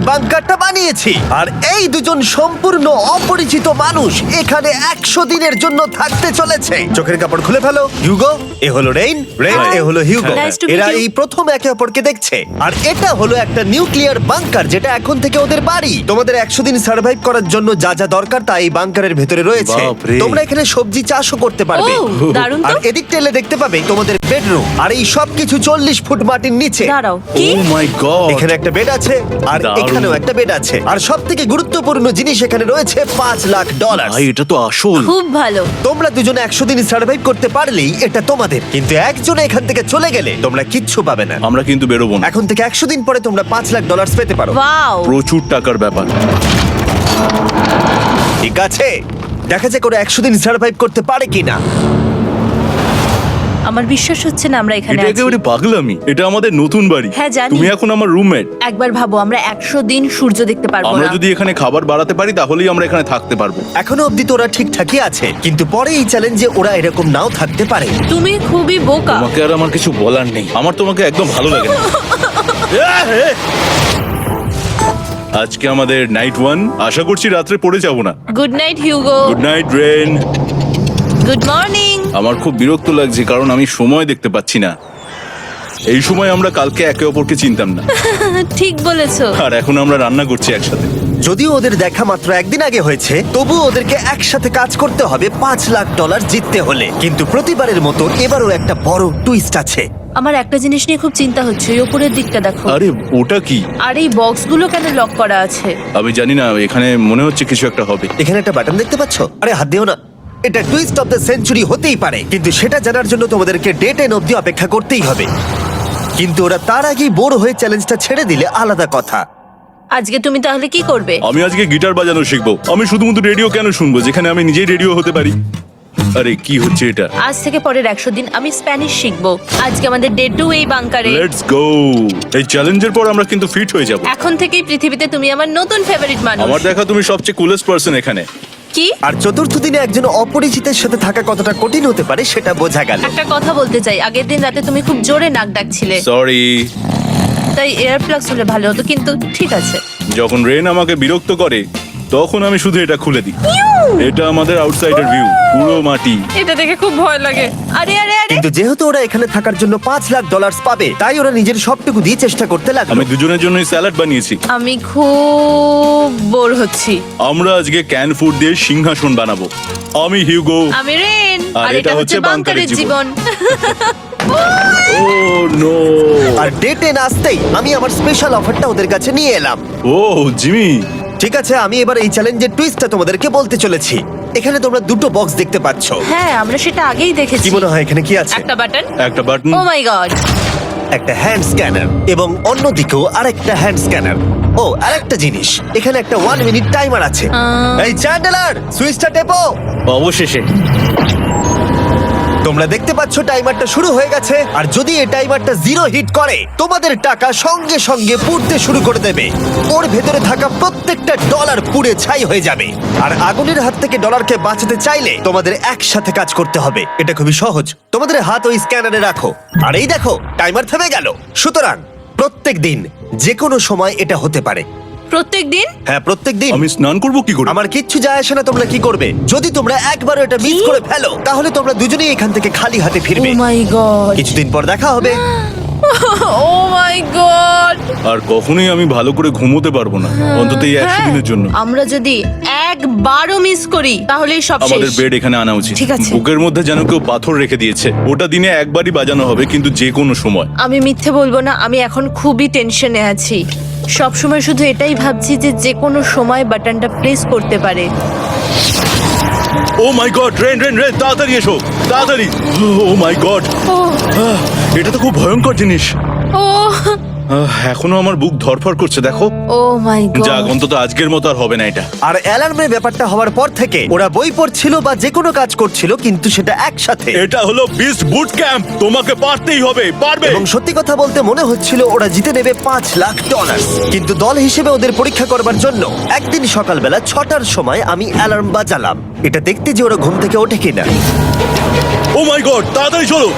বাংকারটা বানিয়েছি। আর এই দুজন সম্পূর্ণ অপরিচিত মানুষ এখানে 100 দিনের জন্য থাকতে চলেছে। চোখের কাপড় খুলে ফেলো। হিউগো, এ হলো রেইন, এ হলো হিউগো। Nice to meet এরা you. এই প্রথম একে অপরকে দেখছে। আর এটা হলো একটা নিউক্লিয়ার বাংকার, যেটা এখন থেকে ওদের বাড়ি। তোমাদের 100 দিন সার্ভাইভ করার জন্য যা যা দরকার তা এই বাংকারের ভেতরে রয়েছে। বাপরে। তোমরা এখানে সবজি চাষও করতে পারবে। ও, দারুণ তো। আর এদিক টেলে দেখতে পাবে তোমাদের বেডরুম। আর এই সব কিছু 40 ফুট মাটির নিচে। দাঁড়াও, কি? ও মাই গড। এখানে একটা বেড আছে, আর দারুণ। এখানেও একটা বেড আছে। আর সব থেকে গুরুত্বপূর্ণ জিনিস এখানে রয়েছে $5,00,000। ভাই এটা তো আসল। খুব ভালো। তোমরা দুজনে 100 দিন সার্ভাইভ করতে পারলেই এটা তোমাদের। কিন্তু একজন এখান থেকে চলে গেলে তোমরা কিচ্ছু পাবে না। আমরা কিন্তু বেরোবো না। এখন থেকে 100 দিন পরে তোমরা $5,00,000 পেতে পারো। ওয়াও। প্রচুর টাকার ব্যাপার। ঠিক আছে, দেখা যাক ওরা 100 দিন সার্ভাইভ করতে পারে কিনা। আমার বিশ্বাস হচ্ছে না আমরা এখানে এটা আছি। একেবারে পাগলামি। এটা আমাদের নতুন বাড়ি। হ্যাঁ, জানি। তুমি এখন আমার রুমমেট। একবার ভাবো, আমরা 100 দিন সূর্য দেখতে পারবো আমরা না। যদি এখানে খাবার বাড়াতে পারি তাহলেই আমরা এখানে থাকতে পারবো। এখনো অব্দি তো ওরা ঠিকঠাকই আছে, কিন্তু পরে এই চ্যালেঞ্জে ওরা এরকম নাও থাকতে পারে। তুমি খুবই বোকা। তোমাকে আর আমার কিছু বলার নেই। আমার তোমাকে একদম ভালো লাগে না। আজকে আমাদের নাইট 1। আশা করছি রাত্রে পড়ে যাব না। Good night Hugo. Good night Ren. Good morning. আমার খুব বিরক্ত লাগছে কারণ আমি সময় দেখতে পাচ্ছি না। এই সময় আমরা কালকে একে অপরকে চিনতাম না, ঠিক বলেছো। আর এখন আমরা রান্না করছি একসাথে। যদিও ওদের দেখা মাত্র একদিন আগে হয়েছে, তবু ওদেরকে একসাথে কাজ করতে হবে $5,00,000 জিততে হলে। কিন্তু প্রতিবারের মতো এবারও একটা বড় টুইস্ট আছে। আমার একটা জিনিস নিয়ে খুব চিন্তা হচ্ছে, ওই উপরের দিকটা দেখো। আরে ওটা কি? আর এই বক্সগুলো কেন লক করা আছে? আমি জানি না, এখানে মনে হচ্ছে কিছু একটা হবে। এখানে একটা বাটন দেখতে পাচ্ছ? আরে হাত দিও না। এটা টুইস্ট অফ দ্য সেঞ্চুরি হতেই পারে, কিন্তু সেটা জানার জন্য তোমাদেরকে ডে 10 অব্দি অপেক্ষা করতেই হবে। কিন্তু ওরা তার আগেই বোর হয়ে চ্যালেঞ্জটা ছেড়ে দিলে আলাদা কথা। আজকে তুমি তাহলে কি করবে? আমি আজকে গিটার বাজানো শিখবো। আমি শুধুমাত্র রেডিও কেন শুনবো যেখানে আমি নিজেই রেডিও হতে পারি? আরে কি হচ্ছে এটা? আজ থেকে পরের 100 দিন আমি স্প্যানিশ শিখবো। আজকে আমাদের ডে 2 এই বাংকারে। Let's go. এই চ্যালেঞ্জের পর আমরা কিন্তু ফিট হয়ে যাব। এখন থেকেই পৃথিবীতে তুমি আমার নতুন ফেভারিট মানুষ। আমার দেখা তুমি সবচেয়ে কুলেস্ট পারসন এখানে। কি? আর চতুর্থ দিনে একজন অপরিচিতের সাথে থাকা কতটা কঠিন হতে পারে সেটা বোঝা গেল। একটা কথা বলতে চাই, আগের দিন রাতে তুমি খুব জোরে নাক ডাকছিলে, সরি। তাই এয়ার প্লাগস হলে ভালো হতো, কিন্তু ঠিক আছে। যখন রেন আমাকে বিরক্ত করে তখন আমি শুধু এটা খুলে দিই। এটা আমাদের আউটসাইডার ভিউ, পুরো মাটি। এটা দেখে খুব ভয় লাগে। আরে আরে আরে, কিন্তু যেহেতু ওরা এখানে থাকার জন্য $5,00,000 পাবে, তাই ওরা নিজের সবটুকু দিয়ে চেষ্টা করতে লাগলো। আমি দুজনের জন্যই স্যালাড বানিয়েছি। আমি খুব বোর হচ্ছি। আমরা আজকে ক্যান ফুড দিয়ে সিংহাসন বানাবো। আমি হিউগো। আমি রেন, আর আর এটা হচ্ছে বাংকারের জীবন। ও নো। আর ডে 10 আসতেই আমি আমার স্পেশাল অফারটা ওদের কাছে নিয়ে এলাম। ও জিমি। ঠিক আছে, আমি এবার এই চ্যালেঞ্জের টুইস্টটা তোমাদেরকে বলতে চলেছি। এখানে তোমরা দুটো বক্স দেখতে পাচ্ছ। হ্যাঁ, আমরা সেটা আগেই দেখেছি। কি মনে হয় এখানে কি আছে? একটা বাটন। একটা বাটন। O my god. একটা হ্যান্ড স্ক্যানার, এবং অন্যদিকেও আরেকটা হ্যান্ড স্ক্যানার। ও, আরেকটা জিনিস, এখানে একটা 1 মিনিট টাইমার আছে। এই চ্যান্ডেলার, সুইচটা টেপো। অবশেষে। তোমরা দেখতে পাচ্ছ টাইমারটা শুরু হয়ে গেছে। আর যদি এই টাইমারটা 0 হিট করে, তোমাদের টাকা সঙ্গে সঙ্গে পুড়তে শুরু করে দেবে। ওর ভেতরে থাকা প্রত্যেকটা ডলার পুড়ে ছাই হয়ে যাবে। আর আগুনের হাত থেকে ডলারকে বাঁচাতে চাইলে তোমাদের একসাথে কাজ করতে হবে। এটা খুবই সহজ। তোমাদের হাত ওই স্ক্যানারে রাখো, আর এই দেখো টাইমার থেমে গেল। সুতরাং প্রত্যেক দিন যে কোনো সময় এটা হতে পারে। প্রত্যেক দিন? হ্যাঁ, প্রত্যেক দিন। আমি স্নান করব কি করে? আমার কিচ্ছু যায় আসে না তোমরা কি করবে। যদি তোমরা একবারও এটা মিস কি? করে ফেলো, তাহলে তোমরা দুজনেই এখান থেকে খালি হাতে ও ফিরবে। মাই গড। কিছুদিন পর দেখা হবে। ও মাই গড। আর কখনোই আমি ভালো করে ঘুমোতে পারবো না, অন্তত এই 100 দিনের জন্য। আমরা যদি একবারও মিস করি তাহলেই সব আমাদের শেষ। বেড এখানে আনা উচিত। ঠিক আছে। বুকের মধ্যে যেন কেউ পাথর রেখে দিয়েছে। ওটা দিনে একবারই বাজানো হবে, কিন্তু যে কোনো সময়। আমি মিথ্যে বলবো না, আমি এখন খুবই টেনশনে আছি। সব সময় শুধু এটাই ভাবছি যে যে কোনো সময় বাটনটা প্রেস করতে পারে। ও my god, rain rain rain, তাড়াতাড়ি এসো, তাড়াতাড়ি। ও মাই গড, ও এটা তো খুব ভয়ঙ্কর জিনিস। ও এখনো আমার বুক ধরফর করছে, দেখো। ও মাই যাক, গড। অন্তত আজকের মতো আর হবে না এটা। আর অ্যালার্মের ব্যাপারটা হওয়ার পর থেকে ওরা বই পড়ছিল বা যে কোনো কাজ করছিল, কিন্তু সেটা একসাথে। এটা হলো বিস্ট বুট ক্যাম্প, তোমাকে পারতেই হবে, পারবে। এবং সত্যি কথা বলতে মনে হচ্ছিল ওরা জিতে নেবে $5,00,000। কিন্তু দল হিসেবে ওদের পরীক্ষা করবার জন্য একদিন সকালবেলা 6টার সময় আমি অ্যালার্ম বাজালাম, এটা দেখতে যে ওরা ঘুম থেকে ওঠে কিনা। ও মাই গড, তাড়াতাড়ি চলো।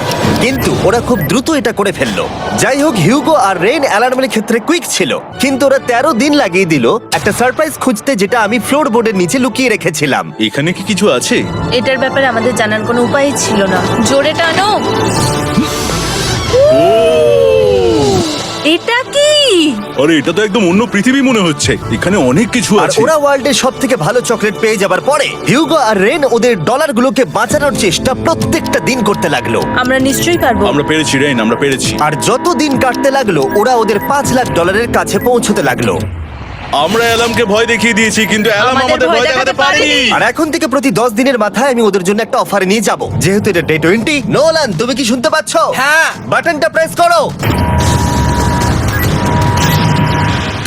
কিন্তু ওরা খুব দ্রুত এটা করে ফেললো। যাই হোক, হিউগো আর রেইন অ্যালার্মের ক্ষেত্রে কুইক ছিল, কিন্তু ওরা 13 দিন লাগিয়ে দিল একটা সারপ্রাইজ খুঁজতে, যেটা আমি ফ্লোর বোর্ডের নিচে লুকিয়ে রেখেছিলাম। এখানে কি কিছু আছে? এটার ব্যাপারে আমাদের জানার কোনো উপায় ছিল না। জোরে টানো। এটা কি? আরে এটা তো একদম অন্য পৃথিবী মনে হচ্ছে, এখানে অনেক কিছু আর আছে। ওরা ওয়ার্ল্ডের সব থেকে ভালো চকলেট পেয়ে যাবার পরে হিউগো আর রেন ওদের ডলারগুলোকে বাঁচানোর চেষ্টা প্রত্যেকটা দিন করতে লাগলো। আমরা নিশ্চয়ই পারবো। আমরা পেরেছি রেইন, আমরা পেরেছি। আর যত দিন কাটতে লাগলো, ওরা ওদের $5,00,000 কাছে পৌঁছতে লাগলো। আমরা অ্যালামকে ভয় দেখিয়ে দিয়েছি, কিন্তু অ্যালাম আমাদের ভয় দেখাতে পারেনি। আর এখন থেকে প্রতি 10 দিনের মাথায় আমি ওদের জন্য একটা অফার নিয়ে যাব, যেহেতু এটা ডে 20। নোলান, তুমি কি শুনতে পাচ্ছ? হ্যাঁ। বাটনটা প্রেস করো।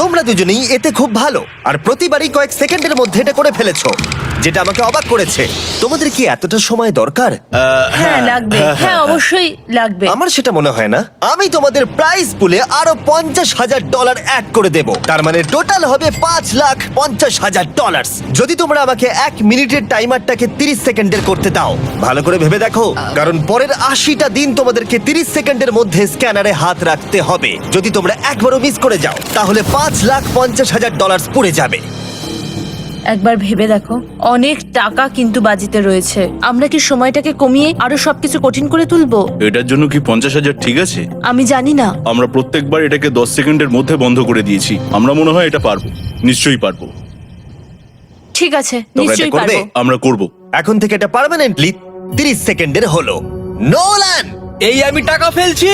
তোমরা দুজনেই এতে খুব ভালো, আর প্রতিবারই কয়েক সেকেন্ডের মধ্যে এটা করে ফেলেছো, যেটা আমাকে অবাক করেছে। তোমাদের কি এতটা সময় দরকার? হ্যাঁ লাগবে, হ্যাঁ অবশ্যই লাগবে। আমার সেটা মনে হয় না। আমি তোমাদের প্রাইস পুলে আরো $50,000 অ্যাড করে দেব, তার মানে টোটাল হবে $5,50,000। যদি তোমরা আমাকে 1 মিনিটের টাইমারটাকে 30 সেকেন্ডের করতে দাও। ভালো করে ভেবে দেখো, কারণ পরের 80টা দিন তোমাদেরকে 30 সেকেন্ডের মধ্যে স্ক্যানারে হাত রাখতে হবে। যদি তোমরা একবারও মিস করে যাও, তাহলে $5,50,000 পড়ে যাবে। একবার ভেবে দেখো, অনেক টাকা কিন্তু বাজিতে রয়েছে। আমরা কি সময়টাকে কমিয়ে আরো সবকিছু কঠিন করে তুলবো? এটার জন্য কি 50,000 ঠিক আছে? আমি জানি না। আমরা প্রত্যেকবার এটাকে 10 সেকেন্ডের মধ্যে বন্ধ করে দিয়েছি। আমরা মনে হয় এটা পারবো, নিশ্চয়ই পারবো। ঠিক আছে, তোমরা এটা নিশ্চয়ই করবে? পারবো। আমরা করব। এখন থেকে এটা পার্মানেন্টলি 30 সেকেন্ডের হলো। নোলান, এই আমি টাকা ফেলছি।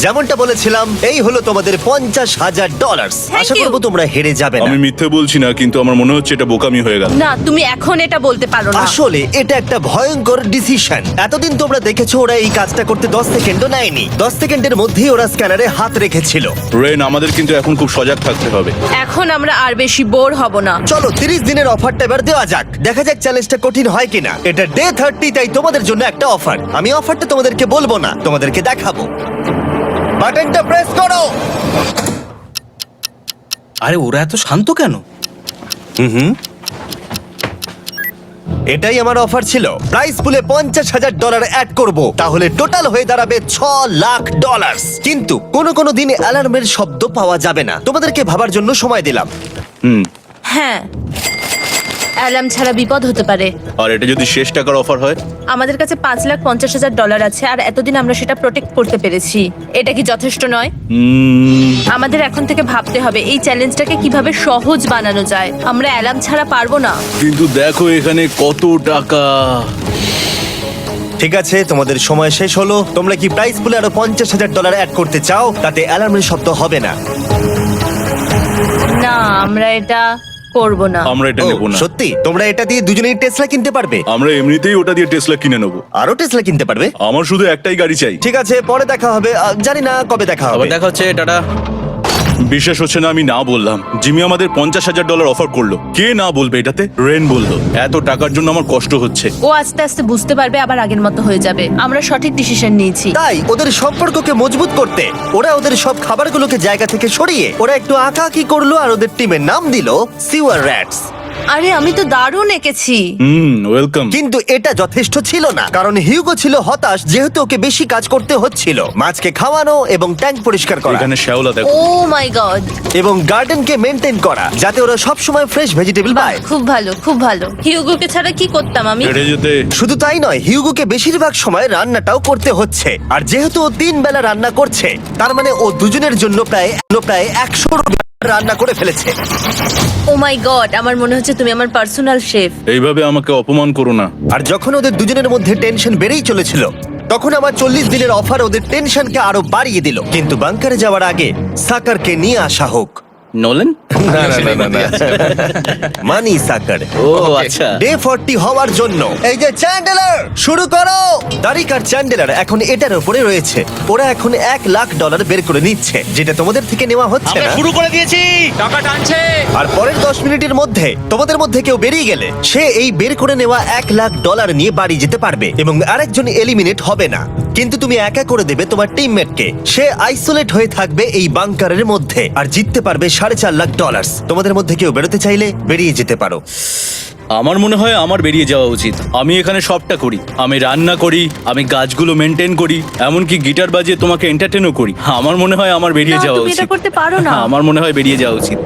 যেমনটা বলেছিলাম, এই হলো তোমাদের $50,000। Thank Asha you. করবো তোমরা হেরে যাবে না। আমি মিথ্যে বলছি না, কিন্তু আমার মনে হচ্ছে এটা বোকামি হয়ে গেল। না, তুমি এখন এটা বলতে পারো না। আসলে এটা একটা ভয়ঙ্কর ডিসিশন। এতদিন তোমরা দেখেছো ওরা এই কাজটা করতে 10 সেকেন্ডও নেয়নি। 10 সেকেন্ডের মধ্যেই ওরা স্ক্যানারে হাত রেখেছিল। রেন, আমাদের কিন্তু এখন খুব সজাগ থাকতে হবে। এখন আমরা আর বেশি বোর হব না। চলো 30 দিনের অফারটা এবার দেওয়া যাক, দেখা যাক চ্যালেঞ্জটা কঠিন হয় কিনা। এটা ডে 30, তাই তোমাদের জন্য একটা অফার। আমি অফারটা তোমাদেরকে বলবো না, তোমাদেরকে দেখাবো। বাটনটা প্রেস করো। আরে ওরা এত শান্ত কেন? এটাই আমার অফার ছিল। প্রাইস পুলে $50,000 অ্যাড করব, তাহলে টোটাল হয়ে দাঁড়াবে $6,00,000। কিন্তু কোনো দিন অ্যালার্মের শব্দ পাওয়া যাবে না। তোমাদেরকে ভাবার জন্য সময় দিলাম। হ্যাঁ, অ্যালার্ম ছাড়া বিপদ হতে পারে। আর এটা যদি শেষ টাকার অফার হয়? আমাদের কাছে $5,50,000 আছে, আর এতদিন আমরা সেটা প্রোটেক্ট করতে পেরেছি। এটা কি যথেষ্ট নয়? আমাদের এখন থেকে ভাবতে হবে এই চ্যালেঞ্জটাকে কিভাবে সহজ বানানো যায়। আমরা অ্যালার্ম ছাড়া পারবো না। কিন্তু দেখো এখানে কত টাকা। ঠিক আছে, তোমাদের সময় শেষ হলো। তোমরা কি প্রাইস পুলে আরো $50,000 অ্যাড করতে চাও? তাতে অ্যালার্মের শব্দ হবে না। না, আমরা এটা করব না। আমরা এটা ও, নেব না। সত্যি? তোমরা এটা দিয়ে দুজনেই টেসলা কিনতে পারবে? আমরা এমনিতেই ওটা দিয়ে টেসলা কিনে নেবো। আরো টেসলা কিনতে পারবে? আমার শুধু একটাই গাড়ি চাই। ঠিক আছে, পরে দেখা হবে। জানি না কবে দেখা আবার হবে। দেখা হচ্ছে, টাটা। বিশ্বাস হচ্ছে না আমি না বললাম। জিমি আমাদের $50,000 অফার করলো। কে না বলবে এটাতে? রেন বললো। এত টাকার জন্য আমার কষ্ট হচ্ছে। ও আস্তে আস্তে বুঝতে পারবে, আবার আগের মতো হয়ে যাবে। আমরা সঠিক ডিসিশন নিয়েছি। তাই ওদের সম্পর্ককে মজবুত করতে ওরা ওদের সব খাবারগুলোকে জায়গা থেকে সরিয়ে ওরা একটু আঁকাআঁকি করলো, আর ওদের টিমের নাম দিল সিওয়ার র্যাটস। আরে আমি তো দারুণ এঁকেছি। ওয়েলকাম। কিন্তু এটা যথেষ্ট ছিল না, কারণ হিউগো ছিল হতাশ, যেহেতু ওকে বেশি কাজ করতে হচ্ছিল। মাছকে খাওয়ানো এবং ট্যাঙ্ক পরিষ্কার করা এখানে শ্যাওলা দেখো। ও মাই গড। এবং গার্ডেনকে মেনটেন করা, যাতে ওরা সব সময় ফ্রেশ ভেজিটেবল পায়। খুব ভালো, খুব ভালো। হিউগোকে ছাড়া কি করতাম আমি? হেঁটে যেতে। শুধু তাই নয়, হিউগোকে বেশিরভাগ সময় রান্নাটাও করতে হচ্ছে। আর যেহেতু ও 3 বেলা রান্না করছে, তার মানে ও দুজনের জন্য প্রায় 100 রান্না করে ফেলেছে। ও মাই গড, আমার মনে হচ্ছে তুমি আমার পার্সোনাল শেফ। এইভাবে আমাকে অপমান করো না। আর যখন ওদের দুজনের মধ্যে টেনশন বেড়েই চলেছিল, তখন আমার 40 দিনের অফার ওদের টেনশনকে আরো বাড়িয়ে দিল। কিন্তু বাংকারে যাওয়ার আগে সাকারকে নিয়ে আসা হোক। নোলেন? মানি সাকার। ও আচ্ছা। ডে 40 হওয়ার জন্য এই যে চ্যান্ডেলার শুরু করো। তারিক আর চ্যান্ডেলার এখন এটার উপরে রয়েছে। ওরা এখন $1,00,000 বের করে নিচ্ছে, যেটা তোমাদের থেকে নেওয়া হচ্ছে আমরা না। শুরু করে দিয়েছি, টাকা টানছে। আর পরের 10 মিনিটের মধ্যে তোমাদের মধ্যে কেউ বেরিয়ে গেলে সে এই বের করে নেওয়া $1,00,000 নিয়ে বাড়ি যেতে পারবে, এবং আরেকজন এলিমিনেট হবে না। কিন্তু তুমি একা করে দেবে তোমার টিমমেটকে। সে আইসোলেট হয়ে থাকবে এই বাংকারের মধ্যে, আর জিততে পারবে $4,50,000। তোমাদের মধ্যে কেউ বেরোতে চাইলে বেরিয়ে যেতে পারো। আমার মনে হয় আমার বেরিয়ে যাওয়া উচিত। আমি এখানে সবটা করি, আমি রান্না করি, আমি গাছগুলো মেনটেন করি, এমনকি গিটার বাজিয়ে তোমাকে এন্টারটেনও করি। আমার মনে হয় আমার বেরিয়ে না, যাওয়া তুমি এটা উচিত। করতে পারো না। আমার মনে হয় বেরিয়ে যাওয়া উচিত।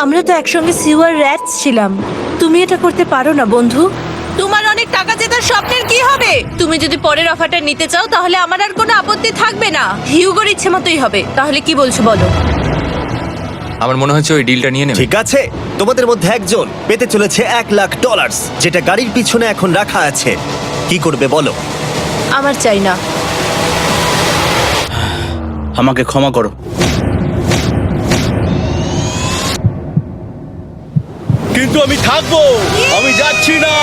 আমরা তো একসঙ্গে সিওয়ার র্যাটস ছিলাম। তুমি এটা করতে পারো না বন্ধু। তোমার অনেক টাকা জেতার স্বপ্নের কি হবে? তুমি যদি পরের অফারটা নিতে চাও তাহলে আমার আর কোনো আপত্তি থাকবে না। হিউগোর ইচ্ছে মতোই হবে। তাহলে কি বলছো বলো? আমার মনে হচ্ছে ওই ডিলটা নিয়ে নেবে। ঠিক আছে, তোমাদের মধ্যে একজন পেতে চলেছে $1,00,000, যেটা গাড়ির পিছনে এখন রাখা আছে। কি করবে বলো? আমার চাই না। আমাকে ক্ষমা করো। কিন্তু আমি থাকবো, আমি যাচ্ছি না।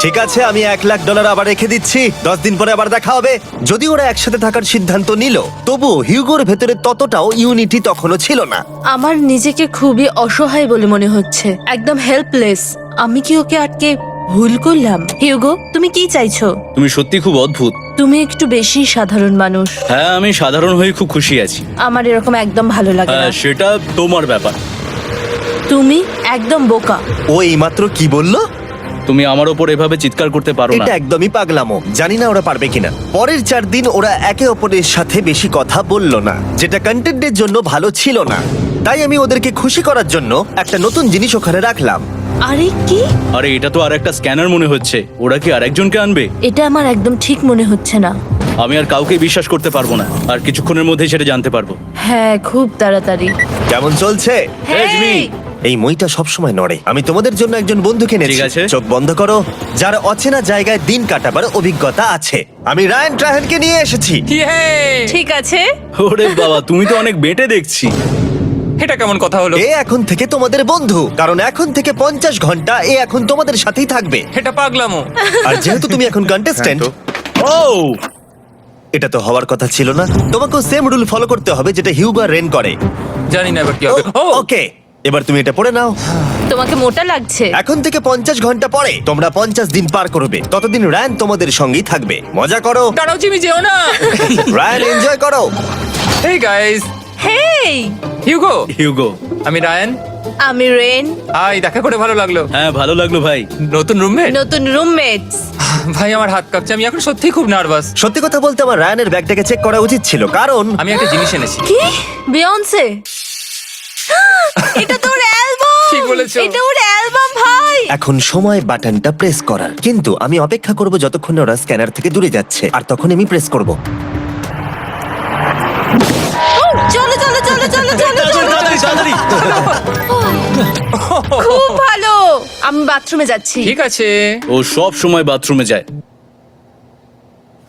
ঠিক আছে, আমি $1,00,000 আবার রেখে দিচ্ছি। 10 দিন পরে আবার দেখা হবে। যদি ওরা একসাথে থাকার সিদ্ধান্ত নিল, তবুও হিউগোর ভেতরে ততটাও ইউনিটি তখনও ছিল না। আমার নিজেকে খুবই অসহায় বলে মনে হচ্ছে, একদম হেল্পলেস। আমি কি ওকে আটকে ভুল করলাম? হিউগো, তুমি কি চাইছো? তুমি সত্যি খুব অদ্ভুত। তুমি একটু বেশি সাধারণ মানুষ। হ্যাঁ, আমি সাধারণ হয়ে খুব খুশি আছি। আমার এরকম একদম ভালো লাগে না। হ্যাঁ, সেটা তোমার ব্যাপার। তুমি একদম বোকা। ও এইমাত্র কি বললো? তুমি আমার ওপর এভাবে চিৎকার করতে পারো না। এটা একদমই পাগলামো। জানি না ওরা পারবে কিনা। পরের 4 দিন ওরা একে অপরের সাথে বেশি কথা বলল না, যেটা কন্টেন্টের জন্য ভালো ছিল না। তাই আমি ওদেরকে খুশি করার জন্য একটা নতুন জিনিস ওখানে রাখলাম। আরে কি? আরে এটা তো আর একটা স্ক্যানার মনে হচ্ছে। ওরা কি আরেকজনকে আনবে? এটা আমার একদম ঠিক মনে হচ্ছে না। আমি আর কাউকে বিশ্বাস করতে পারবো না। আর কিছুক্ষণের মধ্যেই সেটা জানতে পারবো। হ্যাঁ, খুব তাড়াতাড়ি। কেমন চলছে? Hey, Jimmy! এই মইটা সবসময় নড়ে। আমি তোমাদের জন্য একজন বন্ধুকে এনেছি। ঠিক আছে। চোখ বন্ধ করো। যার অচেনা জায়গায় দিন কাটাবার অভিজ্ঞতা আছে। আমি রায়ান ট্রাহেনকে নিয়ে এসেছি। ইয়ে! ঠিক আছে। ওরে বাবা, তুমি তো অনেক বেটে দেখছি। এটা কেমন কথা হলো? এ এখন থেকে তোমাদের বন্ধু, কারণ এখন থেকে 50 ঘন্টা এ এখন তোমাদের সাথেই থাকবে। এটা পাগলামো। আর যেহেতু তুমি এখন কন্টেস্ট্যান্ট, ও এটা তো হওয়ার কথা ছিল না। তোমাকেও সেম রুল ফলো করতে হবে যেটা হিউগো আর রেন করে। জানি না এবার কি হবে। ও ওকে, এবার তুমি এটা পড়ে নাও। তোমাকে মোটা লাগছে। এখন থেকে 50 ঘন্টা পরে তোমরা 50 দিন পার করবে। ততদিন রায়ান তোমাদের সঙ্গেই থাকবে। মজা করো। দাঁড়াও জিমি, যেও না। রায়ান, এনজয় করো। হেই গাইস, হেই, হিউগো। হিউগো। আমি রায়ান। আমি রেন। হাই, দেখা করে ভালো লাগলো। হ্যাঁ, ভালো লাগলো ভাই। নতুন রুমমেট। নতুন রুমমেটস। ভাই আমার হাত কাঁপছে, আমি এখন সত্যি খুব নার্ভাস। সত্যি কথা বলতে আমার রায়ানের ব্যাগটাকে চেক করা উচিত ছিল, কারণ আমি একটা জিনিস এনেছি। কি? বিয়ন্সে? এটা তো ওর অ্যালবাম। ঠিক বলেছো। এটা ওর অ্যালবাম ভাই। এখন সময় বাটনটা প্রেস করার। কিন্তু আমি অপেক্ষা করব যতক্ষণ না ওরা স্ক্যানার থেকে দূরে যাচ্ছে, আর তখন আমি প্রেস করব। চলো চলো চলো চলো চলো চলো। তাড়াতাড়ি। খুব ভালো। আমি বাথরুমে যাচ্ছি। ঠিক আছে। ও সব সময় বাথরুমে যায়।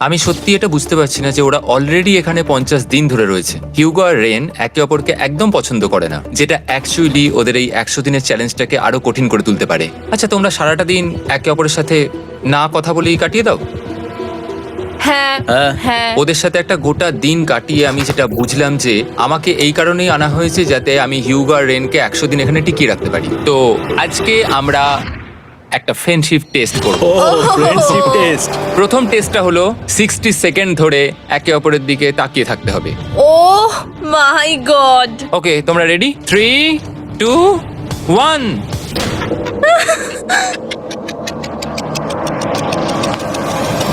আমি সত্যি এটা বুঝতে পারছি না যে ওরা অলরেডি এখানে 50 দিন ধরে রয়েছে। হিউগো আর রেন একে অপরকে একদম পছন্দ করে না, যেটা অ্যাকচুয়ালি ওদের এই 100 দিনের চ্যালেঞ্জটাকে আরো কঠিন করে তুলতে পারে। আচ্ছা, তোমরা সারাটা দিন একে অপরের সাথে না কথা বলেই কাটিয়ে দাও? হ্যাঁ হ্যাঁ। হ্যাঁ। ওদের সাথে একটা গোটা দিন কাটিয়ে আমি যেটা বুঝলাম যে আমাকে এই কারণেই আনা হয়েছে যাতে আমি হিউগো আর রেনকে 100 দিন এখানে টিকিয়ে রাখতে পারি। তো আজকে আমরা একটা ফ্রেন্ডশিপ টেস্ট করব। ও ফ্রেন্ডশিপ টেস্ট। প্রথম টেস্টটা হলো 60 সেকেন্ড ধরে একে অপরের দিকে তাকিয়ে থাকতে হবে। ওহ মাই গড। ওকে, তোমরা রেডি? 3, 2, 1।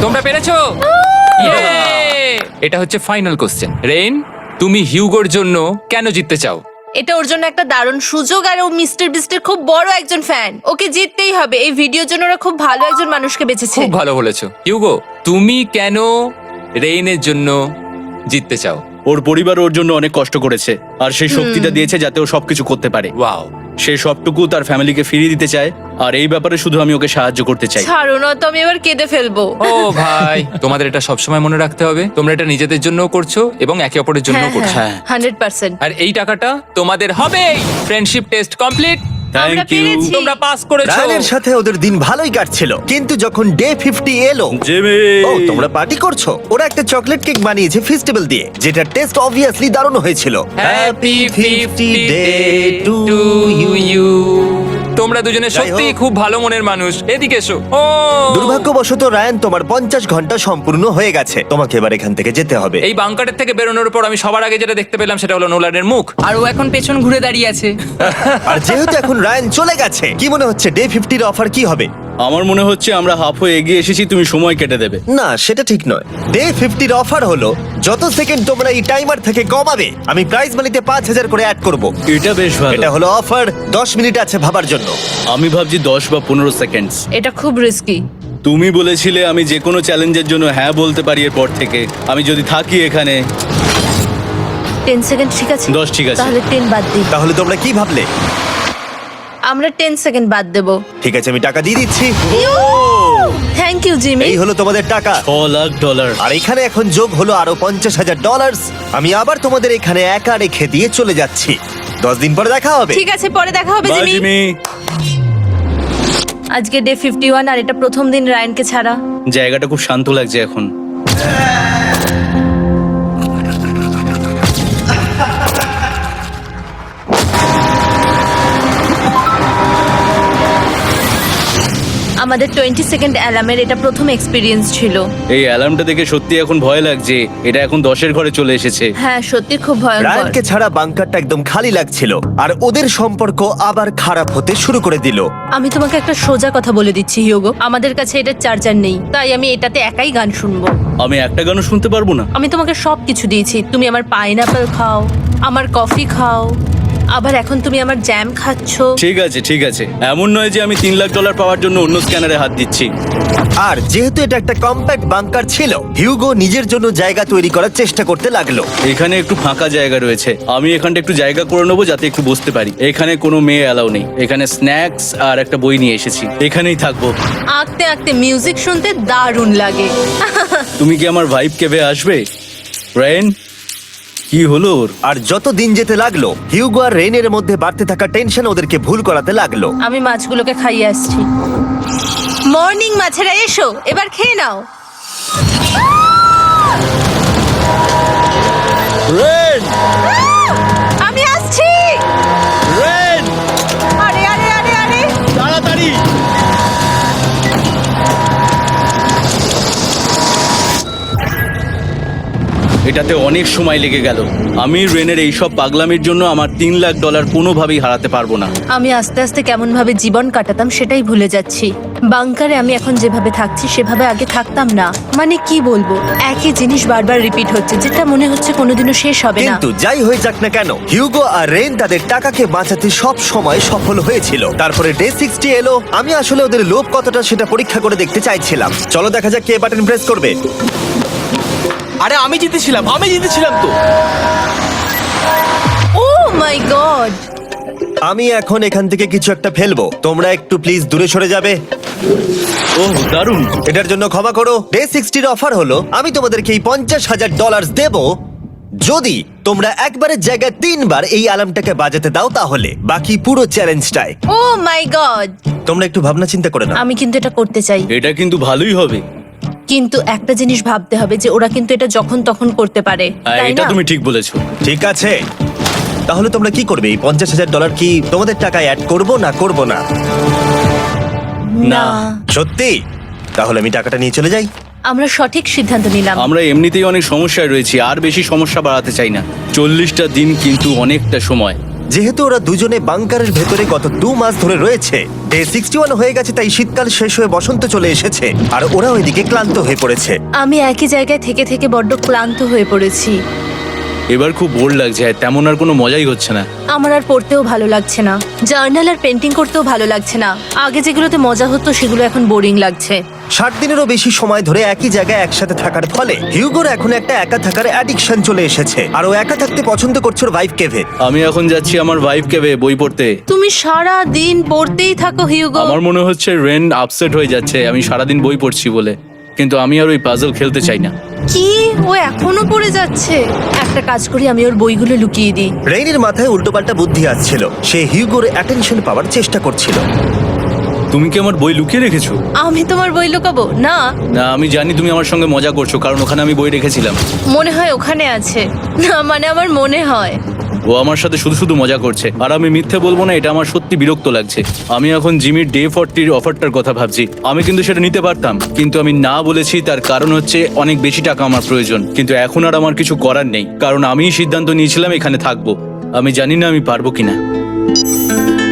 তোমরা পেরেছো? Yay! এটা হচ্ছে ফাইনাল কোশ্চেন। রেন, তুমি হিউগোর জন্য কেন জিততে চাও? এটা ওর জন্য একটা দারুণ সুযোগ, আর ও মিস্টার বিস্টের খুব বড় একজন ফ্যান। ওকে জিততেই হবে। এই ভিডিওর জন্য ওরা খুব ভালো একজন মানুষকে বেঁচেছে। খুব ভালো বলেছো। হিউগো, তুমি কেন রেইনের জন্য জিততে চাও? ওর পরিবার ওর জন্য অনেক কষ্ট করেছে, আর সেই শক্তিটা দিয়েছে যাতে ও সবকিছু করতে পারে। ওয়াও। সে সবটুকু তার ফ্যামিলিকে ফিরিয়ে দিতে চায়, আর এই ব্যাপারে শুধু আমি ওকে সাহায্য করতে চাই। ছাড়ো না তো, আমি এবার কেঁদে ফেলবো। ও ভাই, তোমাদের এটা সবসময় মনে রাখতে হবে। তোমরা এটা নিজেদের জন্যও করছো এবং একে অপরের জন্যও করছো। হ্যাঁ। 100%। আর এই টাকাটা তোমাদের হবে। Friendship test complete. আমরা থ্যাংক ইউ। পেরেছি। তোমরা পাস করেছো। রায়ানের সাথে ওদের দিন ভালোই কাটছিল, কিন্তু যখন ডে 50 এলো, জিমি। ও তোমরা পার্টি করছো। ওরা একটা চকলেট কেক বানিয়েছে ফেস্টিভ্যাল দিয়ে, যেটা টেস্ট অবভিয়াসলি দারুণ হয়েছিল। Happy 50 day to you. তোমরা দুজনে যাই সত্যি হোক। খুব ভালো মনের মানুষ, এদিকে এসো। ও দুর্ভাগ্যবশত রায়ান, তোমার 50 ঘন্টা সম্পূর্ণ হয়ে গেছে। তোমাকে এবার এখান থেকে যেতে হবে। এই বাংকারের থেকে বেরোনোর পর আমি সবার আগে যেটা দেখতে পেলাম সেটা হলো নোলানের মুখ। আর ও এখন পেছন ঘুরে দাঁড়িয়ে আছে। আর যেহেতু এখন রায়ান চলে গেছে, কি মনে হচ্ছে ডে 50 এর অফার কি হবে? আমার মনে হচ্ছে আমরা হাফ হয়ে এগিয়ে এসেছি, তুমি সময় কেটে দেবে। না, সেটা ঠিক নয়। ডে 50 এর অফার হলো যত সেকেন্ড তোমরা এই টাইমার থেকে কমাবে, আমি প্রাইজ মানিতে 5000 করে অ্যাড করব। এটা বেশ ভালো। এটা হলো অফার। 10 মিনিট আছে ভাবার জন্য। আমি ভাবছি 10 বা 15 সেকেন্ডস। এটা খুব রিস্কি। তুমি বলেছিলে আমি যে কোনো চ্যালেঞ্জের জন্য হ্যাঁ বলতে পারি এরপর থেকে। আমি যদি থাকি এখানে 10 সেকেন্ড ঠিক আছে? 10 ঠিক আছে। তাহলে 10 বাদ দিই। তাহলে তোমরা কি ভাবলে? আমরা 10 সেকেন্ড বাদ দেব। ঠিক আছে, আমি টাকা দিয়ে দিচ্ছি। Thank you Jimmy. এই হলো তোমাদের টাকা। $6,00,000। আর এখানে এখন যোগ হলো আরো $50,000। আমি আবার তোমাদের এখানে একা রেখে দিয়ে চলে যাচ্ছি। 10 দিন পরে দেখা হবে। ঠিক আছে, পরে দেখা হবে বাই জিমি। জিমি। আজকে ডে 51 আর এটা প্রথম দিন রায়ানকে ছাড়া। জায়গাটা খুব শান্ত লাগছে এখন। আমাদের 20 সেকেন্ড অ্যালার্মের এটা প্রথম এক্সপিরিয়েন্স ছিল। এই অ্যালার্মটা দেখে সত্যি এখন ভয় লাগছে। এটা এখন 10-এর ঘরে চলে এসেছে। হ্যাঁ, সত্যি খুব ভয়ঙ্কর। রায়ানকে ছাড়া বাংকারটা একদম খালি লাগছিল, আর ওদের সম্পর্ক আবার খারাপ হতে শুরু করে দিল। আমি তোমাকে একটা সোজা কথা বলে দিচ্ছি হিউগো, আমাদের কাছে এটা চার্জার নেই, তাই আমি এটাতে একাই গান শুনবো। আমি একটা গানও শুনতে পারবো না। আমি তোমাকে সব কিছু দিয়েছি। তুমি আমার পাইনাপেল খাও, আমার কফি খাও, আবার এখন তুমি আমার জ্যাম খাচ্ছো। ঠিক আছে ঠিক আছে, এমন নয় যে আমি $3,00,000 পাওয়ার জন্য অন্য স্ক্যানারে হাত দিচ্ছি। আর যেহেতু এটা একটা কম্প্যাক্ট বাংকার ছিল, হিউগো নিজের জন্য জায়গা তৈরি করার চেষ্টা করতে লাগলো। এখানে একটু ফাঁকা জায়গা রয়েছে, আমি এখানটা একটু জায়গা করে নেবো যাতে একটু বসতে পারি। এখানে কোনো মেয়ে অ্যালাউ নেই। এখানে স্ন্যাক্স আর একটা বই নিয়ে এসেছি, এখানেই থাকবো। আঁকতে আঁকতে মিউজিক শুনতে দারুণ লাগে। তুমি কি আমার ভাইব কেবে আসবে রেন? কি হলো ওর? আর যত দিন যেতে লাগলো, হিউগো আর রেনের মধ্যে বাড়তে থাকা টেনশন ওদেরকে ভুল করাতে লাগলো। আমি মাছগুলোকে খাইয়ে আসছি। মর্নিং মাছেরা, এসো এবার খেয়ে নাও। রেন! আমি আসছি। রেন! আরে আরে আরে আরে, তাড়াতাড়ি! এটাতে অনেক সময় লেগে গেল। আমি রেনের এইসব পাগলামির জন্য আমার $3,00,000 কোনোভাবেই হারাতে পারবো না। আমি আস্তে আস্তে কেমন ভাবে জীবন কাটাতাম সেটাই ভুলে যাচ্ছি। বাংকারে আমি এখন যেভাবে থাকছি সেভাবে আগে থাকতাম না। মানে কি বলবো, একই জিনিস বারবার রিপিট হচ্ছে, যেটা মনে হচ্ছে কোনোদিনও শেষ হবে না। কিন্তু যাই হয়ে যাক না কেন, হিউগো আর রেন তাদের টাকাকে বাঁচাতে সব সময় সফল হয়েছিল। তারপরে ডে 60 এলো। আমি আসলে ওদের লোভ কতটা সেটা পরীক্ষা করে দেখতে চাইছিলাম। চলো দেখা যাক কে বাটন প্রেস করবে। আরে আমি জিতেছিলাম তো। ও মাই গড! আমি এখন এখান থেকে কিছু একটা ফেলবো। তোমরা একটু প্লিজ দূরে সরে যাবে। ওহ দারুণ! এটার জন্য ক্ষমা করো। ডে 60 অফার হলো আমি তোমাদেরকে এই $50,000 দেব যদি তোমরা একবারের জায়গায় 3 বার এই অ্যালার্মটাকে বাজাতে দাও। তাহলে বাকি পুরো চ্যালেঞ্জটাই ও মাই গড! তোমরা একটু ভাবনা চিন্তা করে নাও। আমি কিন্তু এটা করতে চাই, এটা কিন্তু ভালোই হবে। কিন্তু একটা জিনিস ভাবতে হবে যে ওরা কিন্তু এটা যখন তখন করতে পারে, হ্যাঁ, তাই এটা না? তুমি ঠিক বলেছো। ঠিক আছে, তাহলে তোমরা কি করবে? এই $50,000 কি তোমাদের টাকায় অ্যাড করব না করব না? না, সত্যি? তাহলে আমি টাকাটা নিয়ে চলে যাই। আমরা সঠিক সিদ্ধান্ত নিলাম। আমরা এমনিতেই অনেক সমস্যায় রয়েছি, আর বেশি সমস্যা বাড়াতে চাই না। 40টা দিন কিন্তু অনেকটা সময়। যেহেতু ওরা দুজনে বাংকারের ভেতরে গত 2 মাস ধরে রয়েছে, ডে 61 হয়ে গেছে, তাই শীতকাল শেষ হয়ে বসন্ত চলে এসেছে, আর ওরা ওইদিকে ক্লান্ত হয়ে পড়েছে। আমি একই জায়গায় থেকে থেকে বড্ড ক্লান্ত হয়ে পড়েছি। এবার খুব বোর লাগছে, আর তেমন আর কোনো মজাই হচ্ছে না। আমার আর পড়তেও ভালো লাগছে না, জার্নাল আর পেন্টিং করতেও ভালো লাগছে না। আগে যেগুলোতে মজা হতো সেগুলো এখন বোরিং লাগছে। 60 দিনেরও বেশি সময় ধরে একই জায়গায় একসাথে থাকার ফলে হিউগোর এখন একটা একা থাকার অ্যাডিকশন চলে এসেছে, আর ও একা থাকতে পছন্দ করছে ওর ভাইফ কেভে। আমি এখন যাচ্ছি আমার ওয়াইফ কেবে বই পড়তে। তুমি সারা দিন পড়তেই থাকো হিউগো। আমার মনে হচ্ছে রেন আপসেট হয়ে যাচ্ছে আমি সারাদিন বই পড়ছি বলে, কিন্তু আমি আর ওই পাজল খেলতে চাই না। কি, ও এখনো পড়ে যাচ্ছে? একটা কাজ করি, আমি ওর বইগুলো লুকিয়ে দিই। রেইনের মাথায় উল্টোপাল্টা বুদ্ধি আসছিল। সে হিউগোর অ্যাটেনশন পাওয়ার চেষ্টা করছিল। তুমি কি আমার বই লুকিয়ে রেখেছো? আমি তোমার বই লুকাবো না। না, আমি জানি তুমি আমার সঙ্গে মজা করছো, কারণ ওখানে আমি বই রেখেছিলাম। মনে হয় ওখানে আছে। না মানে আমার মনে হয়। ও আমার সাথে শুধু শুধু মজা করছে, আর আমি মিথ্যে বলবো না, এটা আমার সত্যি বিরক্ত লাগছে। আমি এখন জিমির ডে 40 অফারটার কথা ভাবছি। আমি কিন্তু সেটা নিতে পারতাম, কিন্তু আমি না বলেছি, তার কারণ হচ্ছে অনেক বেশি টাকা আমার প্রয়োজন। কিন্তু এখন আর আমার কিছু করার নেই, কারণ আমিই সিদ্ধান্ত নিয়েছিলাম এখানে থাকবো। আমি জানি না আমি পারবো কিনা।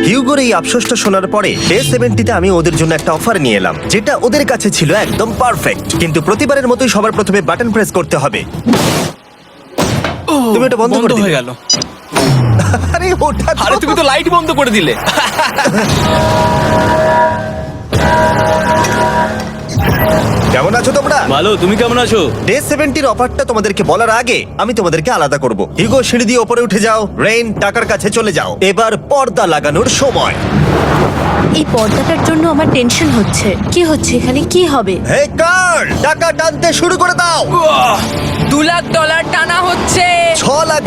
হিউগোর এই আফসোসটা শোনার পরে ডে 70-তে আমি ওদের জন্য একটা অফার নিয়ে এলাম, যেটা ওদের কাছে ছিল একদম পারফেক্ট। কিন্তু প্রতিবারের মতোই সবার প্রথমে বাটন প্রেস করতে হবে। তুমি এটা বন্ধ করে হয়ে দিলে। গেল। আরে ওটা তো- আরে তুমি তো লাইট বন্ধ করে দিলে। কেমন আছো তোমরা? ভালো, তুমি কেমন আছো? ডে 70-র অফারটা তোমাদেরকে বলার আগে আমি তোমাদেরকে আলাদা করব। হিউগো, সিঁড়ি দিয়ে ওপরে উঠে যাও। রেইন, টাকার কাছে চলে যাও। এবার পর্দা লাগানোর সময়। এই পর্দাটার জন্য আমার টেনশন হচ্ছে। কি হচ্ছে এখানে, কি হবে? হে কার্ল, টাকা টানতে শুরু করে দাও। $2 লাখ টানা হচ্ছে। $6 লাখ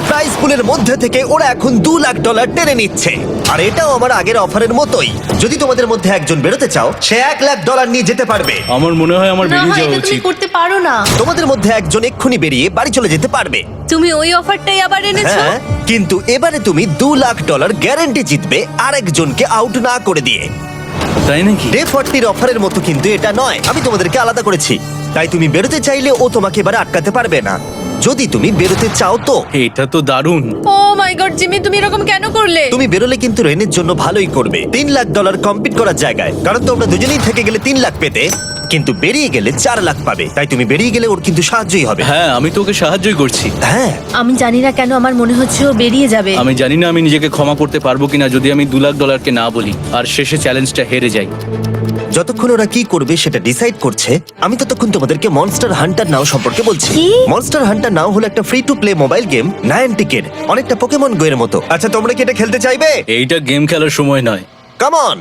প্রাইস পুলের মধ্যে থেকে ওরা এখন $2 লাখ টেনে নিচ্ছে। আর এটাও আমার আগের অফারের মতোই। যদি তোমাদের মধ্যে একজন বেরোতে চাও, সে $1 লাখ নিয়ে যেতে পারবে। আমার মনে হয় আমার না, বেরিয়ে যাওয়া এটা তুমি উচিত। করতে পারো না। তোমাদের মধ্যে একজন এক্ষুনি বেরিয়ে বাড়ি চলে যেতে পারবে। তুমি ওই অফারটাই আবার এনেছো। হ্যাঁ, কিন্তু এবারে তুমি $2 লাখ গ্যারান্টি জিতবে আরেকজনকে আউট না করে দিয়ে। তাই নাকি? ডে 40-র অফারের মতো কিন্তু এটা নয়। আমি তোমাদেরকে আলাদা করেছি, তাই তুমি বেরোতে চাইলে ও তোমাকে এবারে আটকাতে পারবে না। যদি তুমি বেরোতে চাও তো। এটা তো দারুণ। ও মাই গড জিমি, তুমি এরকম কেন করলে? তুমি বেরোলে কিন্তু রেনের জন্য ভালোই করবে। $3 লাখ কম্পিট করার জায়গায়, কারণ তোমরা দুজনেই থেকে গেলে 3 লাখ পেতে, কিন্তু বেরিয়ে গেলে 4 লাখ পাবে। তাই তুমি বেরিয়ে গেলে ওর কিন্তু সাহায্যই হবে। হ্যাঁ, আমি তোকে সাহায্যই করছি। হ্যাঁ, আমি জানি না কেন আমার মনে হচ্ছে ও বেরিয়ে যাবে। আমি জানি না আমি নিজেকে ক্ষমা করতে পারবো কিনা যদি আমি $2 লাখ না বলি আর শেষে চ্যালেঞ্জটা হেরে যাই। যতক্ষণ ওরা কি করবে সেটা ডিসাইড করছে, আমি ততক্ষণ তোমাদেরকে মনস্টার হান্টার নাও সম্পর্কে বলছি। কি? মনস্টার হান্টার নাও হলো একটা free to play mobile game, নায়ান্টিকের, অনেকটা পোকেমন গো এর মতো। আচ্ছা, তোমরা কি এটা খেলতে চাইবে? এইটা গেম খেলার সময় নয়। Come on.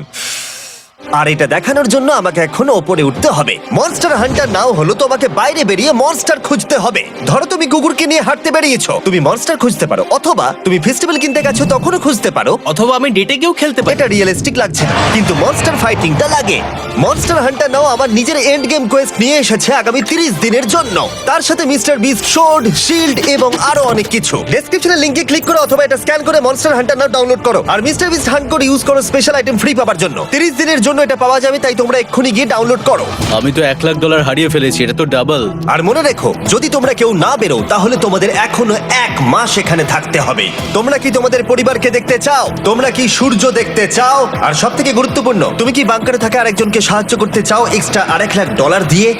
আর এটা দেখানোর জন্য আমাকে এখন ওপরে উঠতে হবে। মনস্টার হান্টার নাও হলো তোমাকে বাইরে বেরিয়ে মনস্টার খুঁজতে হবে। ধরো তুমি কুকুরকে নিয়ে হাঁটতে বেরিয়েছো, তুমি মনস্টার খুঁজতে পারো, অথবা তুমি ফেস্টিভ্যাল কিনতে গেছো তখনও খুঁজতে পারো। অথবা আমি ডেটে গিয়েও খেলতে পারি। এটা রিয়েলিস্টিক লাগছে না, কিন্তু মনস্টার ফাইটিংটা লাগে। মনস্টার হান্টার নাও আমার নিজের এন্ড গেম কোয়েস্ট নিয়ে এসেছে আগামী 30 দিনের জন্য। তার সাথে মিস্টার বিস্ট সোর্ড, শিল্ড এবং আরো অনেক কিছু। ডেসক্রিপশনে লিংকে ক্লিক করো অথবা এটা স্ক্যান করে মনস্টার হান্টার নাও ডাউনলোড করো। আর মিস্টার বিস্ট হান্ট করে ইউজ করো স্পেশাল আইটেম ফ্রি পাওয়ার জন্য। 30 দিনের জন্য এটা পাওয়া যাবে, তাই তোমরা এক্ষুনি গিয়ে ডাউনলোড করো। আমি তো $1 লাখ হারিয়ে ফেলেছি, এটা তো ডাবল। আর মনে রেখো, যদি তোমরা কেউ না বেরো তাহলে তোমাদের এখনো 1 মাস এখানে থাকতে হবে। তোমরা কি তোমাদের পরিবারকে দেখতে চাও? তোমরা কি সূর্য দেখতে চাও? আর সবথেকে গুরুত্বপূর্ণ, তুমি কি বাংকারে থাকা আরেকজনকে সাহায্য করতে চাও এক্সট্রা $1 লাখ দিয়ে?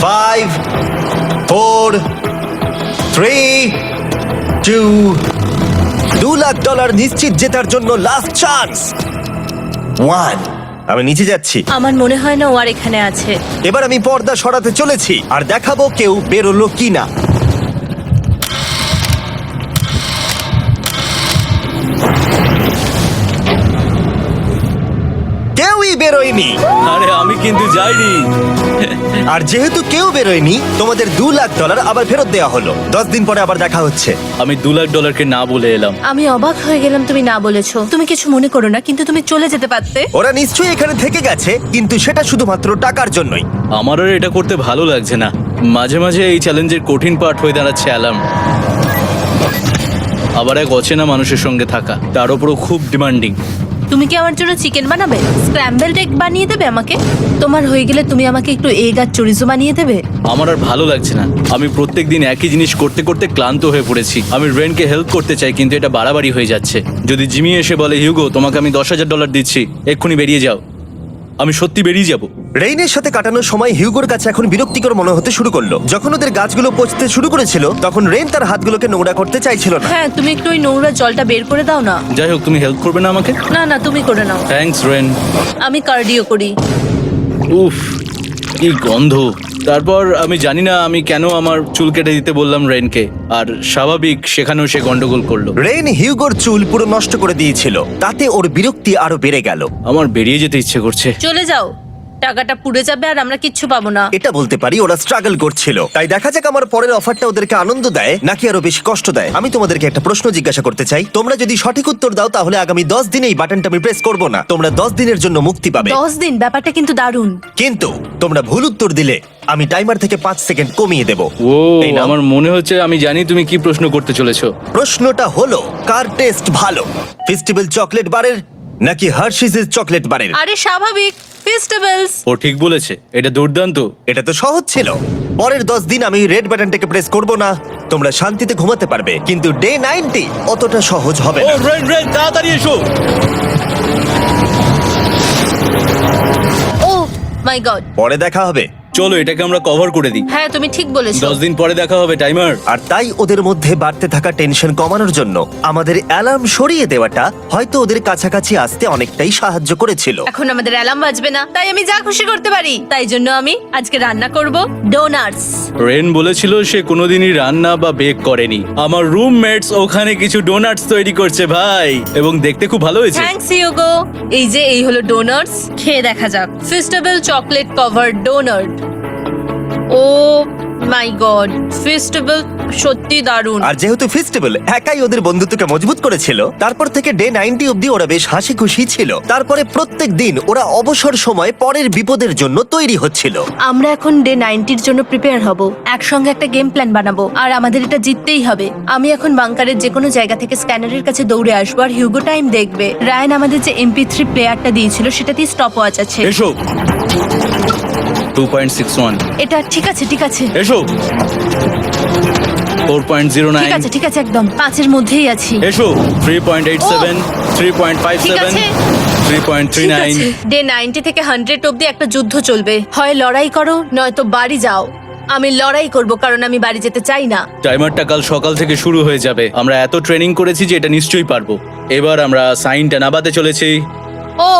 5 4 3 2 $2 লাখ নিশ্চিত জেতার জন্য লাস্ট চান্স। 1। আমি নিচে যাচ্ছি। আমার মনে হয় না ও আর এখানে আছে। এবার আমি পর্দা সরাতে চলেছি আর দেখাবো কেউ বেরোলো কিনা। কেউই বেরোয়নি। আরে আমি কিন্তু যাইনি। আর যেহেতু কেউ বেরোয়নি, তোমাদের $2 লাখ আবার ফেরত দেওয়া হলো। 10 দিন পরে আবার দেখা হচ্ছে। আমি $2 লাখ না বলে এলাম। আমি অবাক হয়ে গেলাম তুমি না বলেছো। তুমি কিছু মনে করো না, কিন্তু তুমি চলে যেতে পারতে। ওরা নিশ্চয়ই এখানে থেকে গেছে, কিন্তু সেটা শুধুমাত্র টাকার জন্যই। আমার আর এটা করতে ভালো লাগছে না। মাঝে মাঝে এই চ্যালেঞ্জের কঠিন পার্ট হয়ে দাঁড়াচ্ছে অ্যালার্ম। আবার এক অচেনা মানুষের সঙ্গে থাকা, তার উপরও খুব ডিমান্ডিং। তুমি কি আমার জন্য চিকেন বানাবে? স্ক্র্যাম্বলড এগ বানিয়ে দেবে আমাকে? তোমার হয়ে গেলে তুমি আমাকে একটু এগ আর চরিজো বানিয়ে দেবে? আমার আর ভালো লাগছে না। আমি প্রত্যেকদিন একই জিনিস করতে করতে ক্লান্ত হয়ে পড়েছি। আমি রেনকে হেল্প করতে চাই, কিন্তু এটা বাড়াবাড়ি হয়ে যাচ্ছে। যদি জিমি এসে বলে, হিউগো তোমাকে আমি $10,000 দিচ্ছি, এক্ষুনি বেরিয়ে যাও, আমি সত্যি বেরিয়ে যাব। রেইনের সাথে কাটানোর সময় হিউগোর কাছে এখন বিরক্তিকর মনে হতে শুরু করলো। যখন ওদের গাছগুলো পচতে শুরু করেছিল, তখন রেইন তার হাতগুলোকে নোংরা করতে চাইছিল না। হ্যাঁ, তুমি একটু ওই নোংরা জলটা বের করে দাও না। যাই হোক, তুমি হেল্প করবে না আমাকে? না না, তুমি করে নাও। Thanks Ren. আমি কার্ডিও করি। উফ, কি গন্ধ। তারপর আমি জানি না আমি কেন আমার চুল কেটে দিতে বললাম রেনকে, আর স্বাভাবিক সেখানেও সে গন্ডগোল করলো। রেইন হিউগোর চুল পুরো নষ্ট করে দিয়েছিল, তাতে ওর বিরক্তি আরো বেড়ে গেল। আমার বেরিয়ে যেতে ইচ্ছে করছে। চলে যাও, টাকাটা পুড়ে যাবে আর আমরা কিচ্ছু পাবো না। এটা বলতে পারি ওরা স্ট্রাগল করছিল। তাই দেখা যাক আমার পরের অফারটা ওদেরকে আনন্দ দেয় নাকি আরো বেশি কষ্ট দেয়। আমি তোমাদেরকে একটা প্রশ্ন জিজ্ঞাসা করতে চাই। তোমরা যদি সঠিক উত্তর দাও তাহলে আগামী 10 দিনে এই বাটনটা আমি প্রেস করব না। তোমরা 10 দিনের জন্য মুক্তি পাবে। 10 দিন, ব্যাপারটা কিন্তু দারুণ। কিন্তু তোমরা ভুল উত্তর দিলে আমি টাইমার থেকে 5 সেকেন্ড কমিয়ে দেব। ও এই নাও। আমার মনে হচ্ছে আমি জানি তুমি কি প্রশ্ন করতে চলেছো। প্রশ্নটা হলো কার টেস্ট ভালো, ফেস্টিভ্যাল চকলেট বারের নাকি হার্শিসের চকলেট বারের? আরে স্বাভাবিক, ফেস্টিভ্যালস। ও ঠিক বলেছে, এটা দুর্দান্ত। এটা তো সহজ ছিল। পরের 10 দিন আমি রেড বাটনটাকে প্রেস করব না, তোমরা শান্তিতে ঘুমাতে পারবে। কিন্তু ডে 90 অতটা সহজ হবে ও না। রেন রেন তাড়াতাড়ি এসো। ও মাই গড। পরে দেখা হবে। চলো এটাকে আমরা কভার করে দিই। হ্যাঁ তুমি ঠিক বলেছো। 10 দিন পরে দেখা হবে টাইমার। আর তাই ওদের মধ্যে বাড়তে থাকা টেনশন কমানোর জন্য আমাদের অ্যালার্ম সরিয়ে দেওয়াটা হয়তো ওদের কাছাকাছি আসতে অনেকটাই সাহায্য করেছিল। এখন আমাদের অ্যালার্ম বাজবে না, তাই আমি যা খুশি করতে পারি। তাই জন্য আমি আজকে রান্না করব ডোনাটস। রেন বলেছিল সে কোনোদিনই রান্না বা বেক করেনি। আমার রুমমেটস ওখানে কিছু ডোনাটস তৈরি করছে ভাই, এবং দেখতে খুব ভালো হয়েছে। Thanks Yugo. এই হলো ডোনাটস, খেয়ে দেখা যাক। Festival chocolate covered donut. Oh my God, festival সত্যি দারুণ। আর যেহেতু ফেস্টিভ্যাল একাই ওদের বন্ধুত্বকে মজবুত করেছিল, তারপর থেকে ডে 90 অব্দি ওরা বেশ হাসি খুশি ছিল। তারপরে প্রত্যেক দিন ওরা অবসর সময় পরের বিপদের জন্য তৈরি হচ্ছিল। আমরা এখন ডে 90-র জন্য প্রিপেয়ার হব। একসঙ্গে একটা গেম প্ল্যান বানাবো, আর আমাদের এটা জিততেই হবে। আমি এখন বাংকারের যে কোনো জায়গা থেকে স্ক্যানারের কাছে দৌড়ে আসবো, আর হিউগো টাইম দেখবে। রায়ান আমাদের যে MP3 প্লেয়ারটা দিয়েছিল সেটাতেই স্টপ ওয়াচ আছে। এসো। 2.61। এটা ঠিক আছে, ঠিক আছে, এসো। 4.09। ঠিক আছে, ঠিক আছে, একদম 5-এর মধ্যেই আছি। এসো। 3.87, ঠিক 3.57, আছে। 3.39। ডে 90 থেকে 100 অব্দি একটা যুদ্ধ চলবে। হয় লড়াই করো, নয়তো বাড়ি যাও। আমি লড়াই করব, কারণ আমি বাড়ি যেতে চাই না। টাইমারটা কাল সকাল থেকে শুরু হয়ে যাবে। আমরা এত ট্রেনিং করেছি যে এটা নিশ্চয়ই পারবো। এবার আমরা সাইনটা নাবাতে চলেছি। ও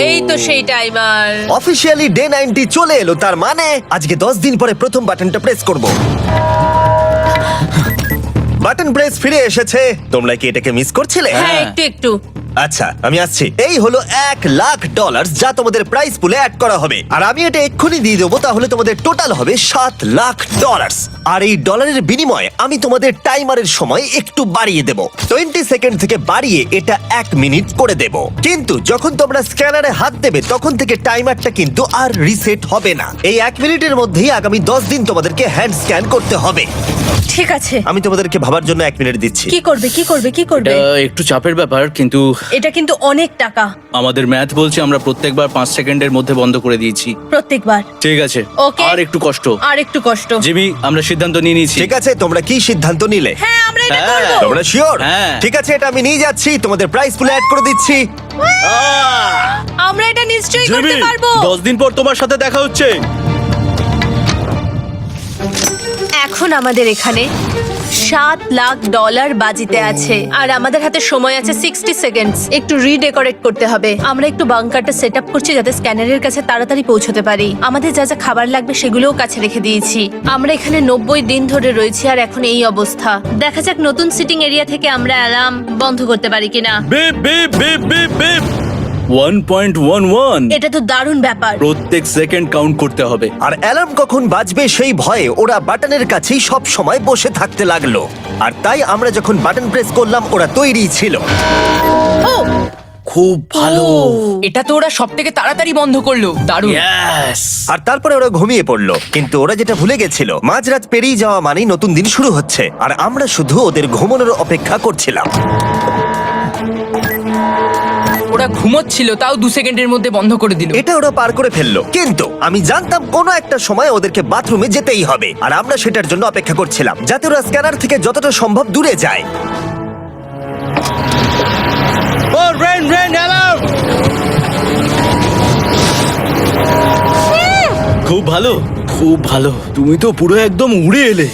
এই তো সেই টাইমার। অফিসিয়ালি ডে 90 চলে এলো, তার মানে আজকে 10 দিন পরে প্রথম বাটনটা প্রেস করব। বাটন প্রেস ফিরে এসেছে। তোমরা কি এটাকে মিস করছিলে? হ্যাঁ, একটু একটু। আচ্ছা আমি আসছি। এই হলো $1,00,000 যা তোমাদের প্রাইস পুলে অ্যাড করা হবে, আর আমি এটা এক্ষুনি দিয়ে দেবো। তাহলে তোমাদের টোটাল হবে $7,00,000। আর এই ডলারের বিনিময়ে আমি তোমাদের টাইমারের সময় একটু বাড়িয়ে দেব। 20 সেকেন্ড থেকে বাড়িয়ে এটা 1 মিনিট করে দেব। কিন্তু যখন তোমরা স্ক্যানারে হাত দেবে তখন থেকে টাইমারটা কিন্তু আর রিসেট হবে না। এই 1 মিনিটের মধ্যেই আগামী 10 দিন তোমাদেরকে হ্যান্ড স্ক্যান করতে হবে। ঠিক আছে। আমি তোমাদেরকে ভাবার জন্য 1 মিনিট দিচ্ছি। কি করবে, কি করবে, কি করবে? এটা একটু চাপের ব্যাপার, কিন্তু এটা কিন্তু অনেক টাকা। আমাদের ম্যাথ বলছে আমরা প্রত্যেকবার 5 সেকেন্ডের মধ্যে বন্ধ করে দিয়েছি। প্রত্যেকবার। ঠিক আছে, Okay. আর একটু কষ্ট। আর একটু কষ্ট। জিমি, আমরা সিদ্ধান্ত নিয়ে নিয়েছি। ঠিক আছে, তোমরা কি সিদ্ধান্ত নিলে? হ্যাঁ, আমরা এটা হ্যাঁ। করব। তোমরা শিওর? হ্যাঁ। ঠিক আছে, এটা আমি নিয়ে যাচ্ছি, তোমাদের প্রাইস পুলে অ্যাড করে দিচ্ছি। আমরা এটা নিশ্চয়ই জিমি, করতে পারবো। 10 দিন পর তোমার সাথে দেখা হচ্ছে। এখন আমাদের এখানে $7,00,000 বাজিতে আছে, আর আমাদের হাতে সময় আছে 60 সেকেন্ডস। একটু রিডেকোরেট করতে হবে। আমরা একটু বাংকারটা সেট আপ করছি যাতে স্ক্যানারের কাছে তাড়াতাড়ি পৌঁছতে পারি। আমাদের যা যা খাবার লাগবে সেগুলোও কাছে রেখে দিয়েছি। আমরা এখানে 90 দিন ধরে রয়েছি, আর এখন এই অবস্থা। দেখা যাক নতুন সিটিং এরিয়া থেকে আমরা অ্যালার্ম বন্ধ করতে পারি কিনা। Beep beep beep beep beep. 1.11। এটা তো দারুণ ব্যাপার। প্রত্যেক সেকেন্ড কাউন্ট করতে হবে। আর অ্যালার্ম কখন বাজবে সেই ভয়ে ওরা বাটনের কাছেই সব সময় বসে থাকতে লাগলো। আর তাই আমরা যখন বাটন প্রেস করলাম ওরা তৈরি ছিল। ও খুব ভালো। এটা তো ওরা সব থেকে তাড়াতাড়ি বন্ধ করলো। দারুণ। ইয়েস। আর তারপরে ওরা ঘুমিয়ে পড়লো। কিন্তু ওরা যেটা ভুলে গেছিল, মাঝরাত পেরিয়ে যাওয়া মানেই নতুন দিন শুরু হচ্ছে, আর আমরা শুধু ওদের ঘুমানোর অপেক্ষা করছিলাম। ওরা ঘুমোচ্ছিল, তাও 2 সেকেন্ডের মধ্যে বন্ধ করে দিল। এটা ওরা পার করে ফেললো, কিন্তু আমি জানতাম কোনো একটা সময় ওদেরকে বাথরুমে যেতেই হবে, আর আমরা সেটার জন্য অপেক্ষা করছিলাম যাতে ওরা স্ক্যানার থেকে যতটা সম্ভব দূরে যায়। ও রেন রেন অ্যালার্ম। খুব ভালো, খুব ভালো। তুমি তো পুরো একদম উড়ে এলে।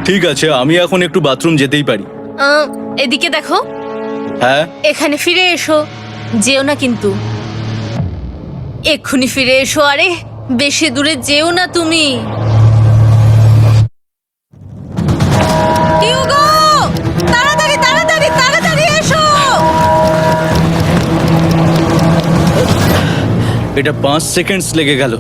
ঠিক আছে, আমি এখন একটু বাথরুম যেতেই পারি। এদিকে দেখো, হ্যাঁ। এখানে ফিরে এসো। যেও না কিন্তু, এক্ষুনি ফিরে এসো। আরে বেশি দূরে যেও না তুমি। হিউগো, তাড়াতাড়ি তাড়াতাড়ি তাড়াতাড়ি এসো। এটা 5 সেকেন্ডস লেগে গেল।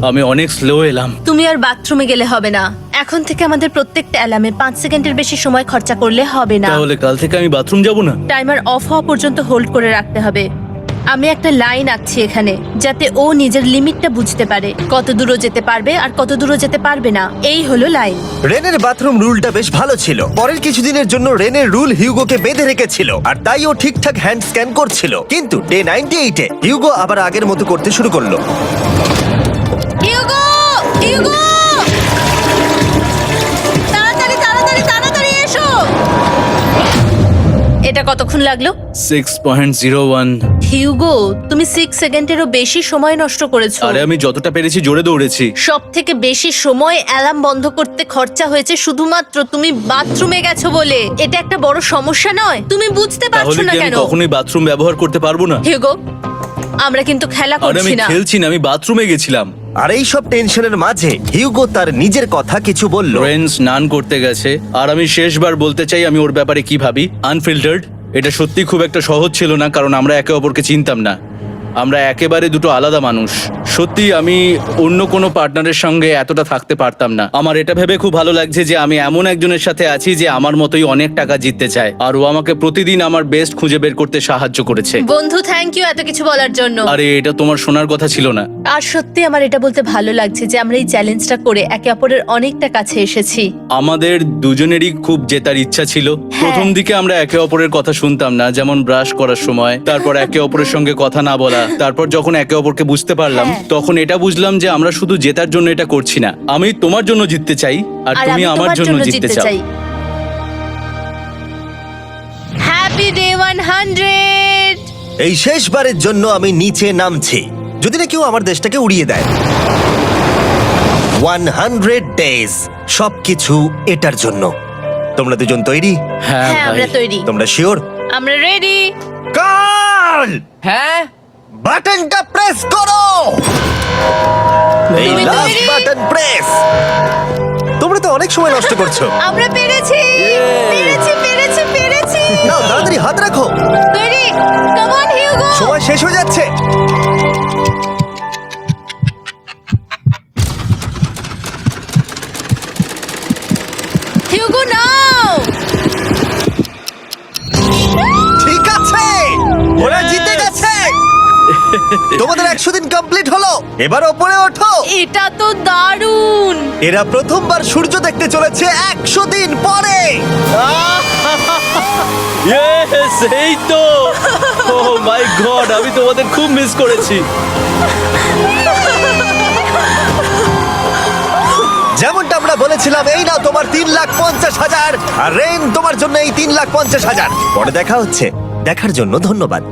আমি অনেক স্লো এলাম। তুমি আর বাথরুমে গেলে হবে না। এখন থেকে আমাদের প্রত্যেকটা অ্যালার্মে 5 সেকেন্ডের বেশি সময় খরচা করলে হবে না। তাহলে কাল থেকে আমি বাথরুম যাব না। টাইমার অফ হওয়া পর্যন্ত হোল্ড করে রাখতে হবে। আমি একটা লাইন আঁকছি এখানে যাতে ও নিজের লিমিটটা বুঝতে পারে, কত দূরও যেতে পারবে আর কত দূরও যেতে পারবে না। এই হলো লাইন। রেনের বাথরুম রুলটা বেশ ভালো ছিল। পরের কিছুদিনের জন্য রেনের রুল হিউগোকে বেঁধে রেখেছিল, আর তাই ও ঠিকঠাক হ্যান্ড স্ক্যান করছিল। কিন্তু ডে 98-এ হিউগো আবার আগের মতো করতে শুরু করলো। হিউগো, হিউগো, তাড়াতাড়ি তাড়াতাড়ি তাড়াতাড়ি এসো। এটা কতক্ষণ লাগলো? 6.01। হিউগো, তুমি 6 সেকেন্ডেরও বেশি সময় নষ্ট করেছো। আরে আমি যতটা পেরেছি জোরে দৌড়েছি। সব থেকে বেশি সময় অ্যালার্ম বন্ধ করতে খরচা হয়েছে শুধুমাত্র তুমি বাথরুমে গেছো বলে। এটা একটা বড় সমস্যা নয়? তুমি বুঝতে পারছো তাহলে না কি আমি কেন? কখনোই বাথরুম ব্যবহার করতে পারবো না? হিউগো, আমরা কিন্তু খেলা আরে আমি করছি না। খেলছি না, আমি বাথরুমে গেছিলাম। আর এই সব টেনশনের মাঝে হিউগো তার নিজের কথা কিছু বলল। রেন স্নান করতে গেছে, আর আমি শেষবার বলতে চাই আমি ওর ব্যাপারে কি ভাবি। আনফিল্টার্ড, এটা সত্যি খুব একটা সহজ ছিল না, কারণ আমরা একে অপরকে চিনতাম না। আমরা একেবারে দুটো আলাদা মানুষ। সত্যি আমি অন্য কোনো পার্টনারের সঙ্গে এতটা থাকতে পারতাম না। আমার এটা ভেবে খুব ভালো লাগছে যে আমি এমন একজনের সাথে আছি যে আমার মতোই অনেক টাকা জিততে চায়, আর ও আমাকে প্রতিদিন আমার বেস্ট খুঁজে বের করতে সাহায্য করেছে। বন্ধু, থ্যাংক ইউ এত কিছু বলার জন্য। আরে এটা তোমার শোনার কথা ছিল না। আর সত্যি আমার এটা বলতে ভালো লাগছে যে আমরা এই চ্যালেঞ্জটা করে একে অপরের অনেকটা কাছে এসেছি। আমাদের দুজনেরই খুব জেতার ইচ্ছা ছিল। প্রথম দিকে আমরা একে অপরের কথা শুনতাম না, যেমন ব্রাশ করার সময়, তারপর একে অপরের সঙ্গে কথা না বলা। তারপর যখন একে অপরকে বুঝতে পারলাম, হ্যাঁ। তখন এটা বুঝলাম যে আমরা শুধু জেতার জন্য এটা করছি না। আমি তোমার জন্য জিততে চাই, আর আর তুমি আমি আমার তোমার জন্য জিততে চাও। Happy day 100। এই শেষবারের জন্য আমি নিচে নামছি, যদি না কেউ আমার দেশটাকে উড়িয়ে দেয়। 100 ডেজ, সবকিছু এটার জন্য। তোমরা দুজন তৈরি? হ্যাঁ হ্যাঁ, ভাই। আমরা তৈরি। তোমরা শিওর? আমরা রেডি। কার্ল, হ্যাঁ, বাটনটা প্রেস করো। এই তুমি লাস্ট তৈরি? Button press. তোমরা তো অনেক সময় নষ্ট করছো। আমরা পেরেছি, পেরেছি, পেরেছি, পেরেছি। নাও তাড়াতাড়ি হাত রাখো, তৈরি? Come on Hugo. সময় শেষ হয়ে যাচ্ছে। হিউগো নাও। ঠিক আছে, ওরা জিতে গেছে। তোমাদের 100 দিন কমপ্লিট হলো, এবার ওপরে ওঠো। এটা তো দারুণ। এরা প্রথমবার সূর্য দেখতে চলেছে 100 দিন পরে। Yes, এই তো। Oh my God, আমি তোমাদের খুব মিস করেছি। যেমনটা আমরা বলেছিলাম, এই নাও তোমার 3,50,000, আর রেন তোমার জন্য এই 3,50,000। পরে দেখা হচ্ছে, দেখার জন্য ধন্যবাদ।